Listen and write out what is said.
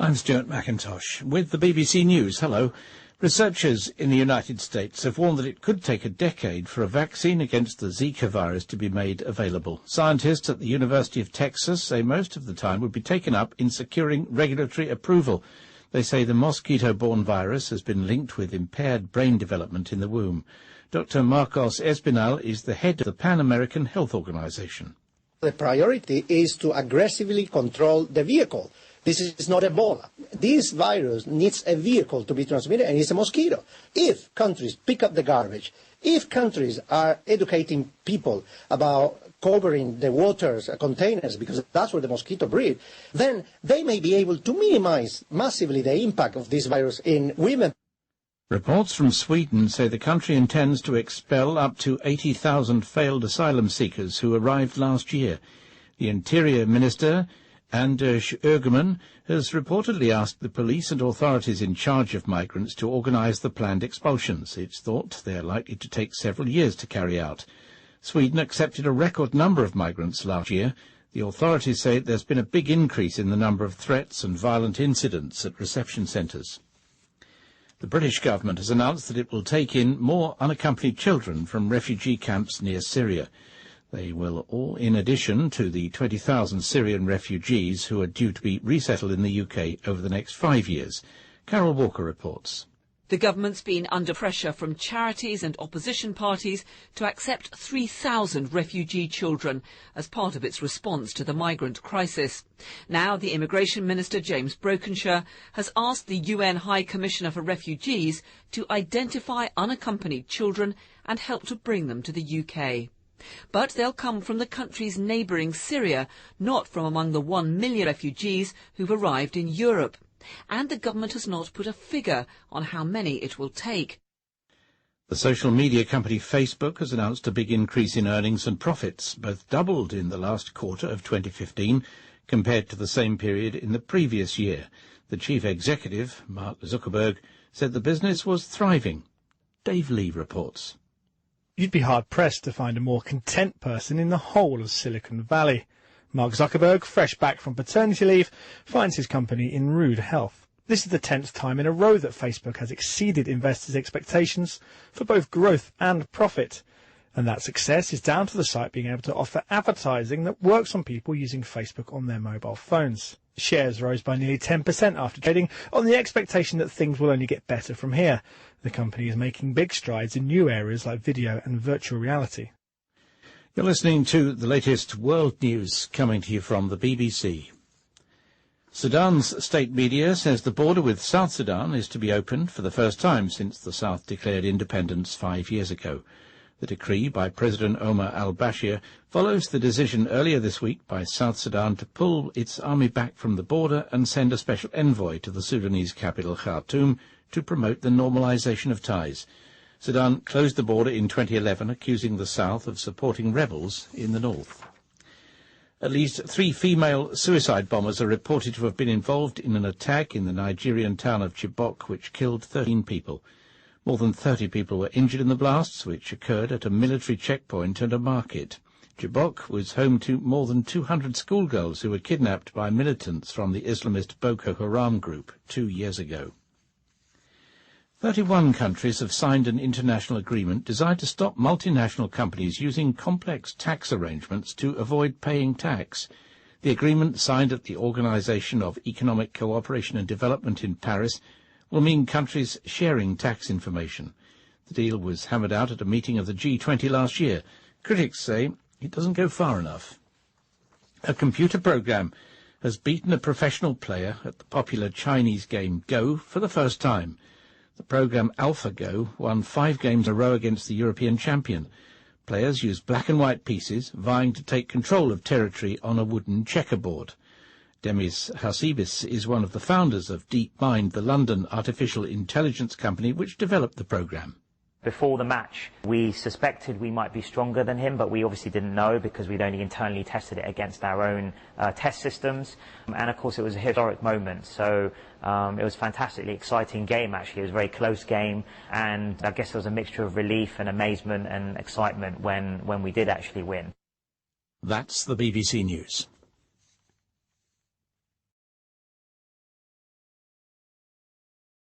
I'm Stuart McIntosh with the BBC News. Hello. Researchers in the United States have warned that it could take a decade for a vaccine against the Zika virus to be made available. Scientists at the University of Texas say most of the time would be taken up in securing regulatory approval. They say the mosquito-borne virus has been linked with impaired brain development in the womb. Dr. Marcos Espinal is the head of the Pan American Health Organization. The priority is to aggressively control the vehicle. This is not Ebola. This virus needs a vehicle to be transmitted, and it's a mosquito. If countries pick up the garbage, if countries are educating people about covering the waters, containers, because that's where the mosquito breed, then they may be able to minimize massively the impact of this virus in women. Reports from Sweden say the country intends to expel up to 80,000 failed asylum seekers who arrived last year. The Interior Minister, Anders Ygeman, has reportedly asked the police and authorities in charge of migrants to organise the planned expulsions. It's thought they are likely to take several years to carry out. Sweden accepted a record number of migrants last year. The authorities say there's been a big increase in the number of threats and violent incidents at reception centres. The British government has announced that it will take in more unaccompanied children from refugee camps near Syria. They will all in addition to the 20,000 Syrian refugees who are due to be resettled in the UK over the next 5 years. Carol Walker reports. The government's been under pressure from charities and opposition parties to accept 3,000 refugee children as part of its response to the migrant crisis. Now the Immigration Minister, James Brokenshire, has asked the UN High Commissioner for Refugees to identify unaccompanied children and help to bring them to the UK. But they'll come from the country's neighbouring Syria, not from among the 1 million refugees who've arrived in Europe. And the government has not put a figure on how many it will take. The social media company Facebook has announced a big increase in earnings and profits, both doubled in the last quarter of 2015 compared to the same period in the previous year. The chief executive, Mark Zuckerberg, said the business was thriving. Dave Lee reports. You'd be hard-pressed to find a more content person in the whole of Silicon Valley. Mark Zuckerberg, fresh back from paternity leave, finds his company in rude health. This is the 10th time in a row that Facebook has exceeded investors' expectations for both growth and profit. And that success is down to the site being able to offer advertising that works on people using Facebook on their mobile phones. Shares rose by nearly 10% after trading on the expectation that things will only get better from here. The company is making big strides in new areas like video and virtual reality. You're listening to the latest world news coming to you from the BBC. Sudan's state media says the border with South Sudan is to be opened for the first time since the South declared independence 5 years ago. The decree by President Omar al-Bashir follows the decision earlier this week by South Sudan to pull its army back from the border and send a special envoy to the Sudanese capital Khartoum to promote the normalization of ties. Sudan closed the border in 2011, accusing the South of supporting rebels in the north. At least 3 female suicide bombers are reported to have been involved in an attack in the Nigerian town of Chibok, which killed 13 people. More than 30 people were injured in the blasts, which occurred at a military checkpoint and a market. Chibok was home to more than 200 schoolgirls who were kidnapped by militants from the Islamist Boko Haram group 2 years ago. 31 countries have signed an international agreement designed to stop multinational companies using complex tax arrangements to avoid paying tax. The agreement, signed at the Organization of Economic Cooperation and Development in Paris, will mean countries sharing tax information. The deal was hammered out at a meeting of the G20 last year. Critics say it doesn't go far enough. A computer program has beaten a professional player at the popular Chinese game Go for the first time. The program AlphaGo won 5 games in a row against the European champion. Players use black and white pieces, vying to take control of territory on a wooden checkerboard. Demis Hassabis is one of the founders of DeepMind, the London artificial intelligence company which developed the program. Before the match, we suspected we might be stronger than him, but we obviously didn't know because we'd only internally tested it against our own test systems. And of course, it was a historic moment. So it was a fantastically exciting game, actually. It was a very close game. And I guess there was a mixture of relief and amazement and excitement when we did actually win. That's the BBC News.